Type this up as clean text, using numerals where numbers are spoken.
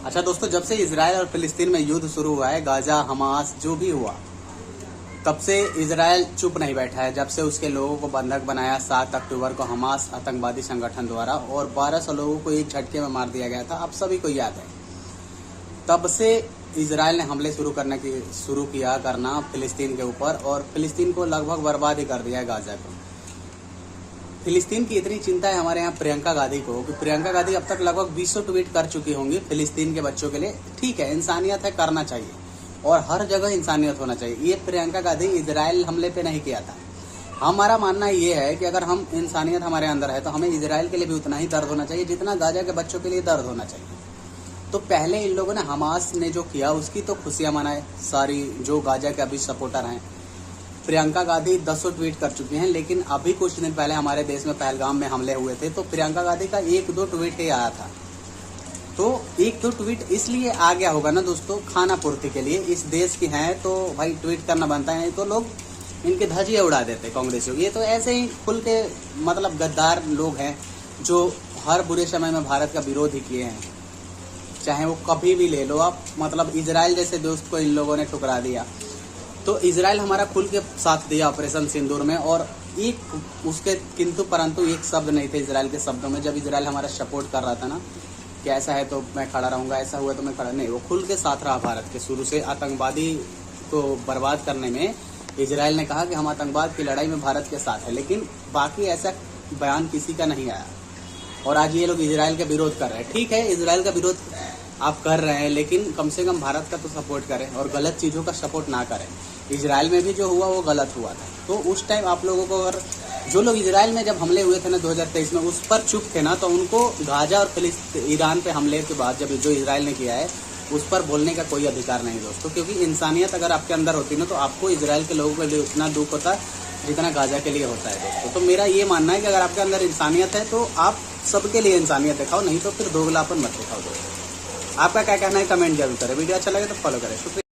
अच्छा दोस्तों, जब से इजराइल और फिलिस्तीन में युद्ध शुरू हुआ है, गाजा हमास जो भी हुआ, तब से इजराइल चुप नहीं बैठा है। जब से उसके लोगों को बंधक बनाया 7 अक्टूबर को हमास आतंकवादी संगठन द्वारा, और 1200 लोगों को एक झटके में मार दिया गया था, आप सभी को याद है। तब से इजराइल ने हमले शुरू किया करना फिलिस्तीन के ऊपर, और फिलिस्तीन को लगभग बर्बाद ही कर दिया है, गाजा को। फिलिस्तीन की इतनी चिंता है हमारे यहाँ प्रियंका गांधी को कि प्रियंका गांधी अब तक लगभग 200 ट्वीट कर चुकी होंगी फिलिस्तीन के बच्चों के लिए। ठीक है, इंसानियत है, करना चाहिए, और हर जगह इंसानियत होना चाहिए। ये प्रियंका गांधी इजराइल हमले पे नहीं किया था। हमारा मानना ये है कि अगर हम इंसानियत हमारे अंदर है तो हमें इजराइल के लिए भी उतना ही दर्द होना चाहिए जितना गाजा के बच्चों के लिए दर्द होना चाहिए। तो पहले इन लोगों ने, हमास ने जो किया उसकी तो खुशियां मनाए सारी जो गाजा के अभी सपोर्टर हैं। प्रियंका गांधी 10 ट्वीट कर चुकी हैं, लेकिन अभी कुछ दिन पहले हमारे देश में पहलगाम में हमले हुए थे तो प्रियंका गांधी का 1-2 ट्वीट ही आया था। तो 1-2 ट्वीट इसलिए आ गया होगा ना दोस्तों, खाना पूर्ति के लिए। इस देश की हैं तो भाई ट्वीट करना बनता है, तो लोग इनके धजिए उड़ा देते कांग्रेसियों। ये तो ऐसे ही खुल के मतलब गद्दार लोग हैं जो हर बुरे समय में भारत का विरोध ही किए हैं। चाहे वो कभी भी ले लो आप, मतलब इजराइल जैसे दोस्त को इन लोगों ने ठुकरा दिया। तो इजराइल हमारा खुल के साथ दिया ऑपरेशन सिंदूर में, और एक उसके किंतु परंतु एक शब्द नहीं थे इजराइल के शब्दों में। जब इजराइल हमारा सपोर्ट कर रहा था ना कि ऐसा है तो मैं खड़ा रहूंगा, ऐसा हुआ तो मैं खड़ा नहीं, वो खुल के साथ रहा भारत के। शुरू से आतंकवादी को बर्बाद करने में इजराइल ने कहा कि हम आतंकवाद की लड़ाई में भारत के साथ है, लेकिन बाकी ऐसा बयान किसी का नहीं आया। और आज ये लोग इजराइल का विरोध कर रहे हैं। ठीक है, इजराइल का विरोध आप कर रहे हैं, लेकिन कम से कम भारत का तो सपोर्ट करें और गलत चीज़ों का सपोर्ट ना करें। इजराइल में भी जो हुआ वो गलत हुआ था। तो उस टाइम आप लोगों को, अगर जो लोग इजराइल में जब हमले हुए थे ना 2023 में, उस पर चुप थे ना, तो उनको गाजा और ईरान पे हमले के बाद जब जो इजराइल ने किया है उस पर बोलने का कोई अधिकार नहीं दोस्तों। क्योंकि इंसानियत अगर आपके अंदर होती ना तो आपको इजराइल के लोगों के लिए उतना दुख होता जितना गाजा के लिए होता है दोस्तों। तो मेरा ये मानना है कि अगर आपके अंदर इंसानियत है तो आप सबके लिए इंसानियत दिखाओ, नहीं तो फिर दोगलापन मत दिखाओ दोस्तों। आपका क्या कहना है कमेंट जरूर करें। वीडियो अच्छा लगे तो फॉलो करें। शुक्रिया।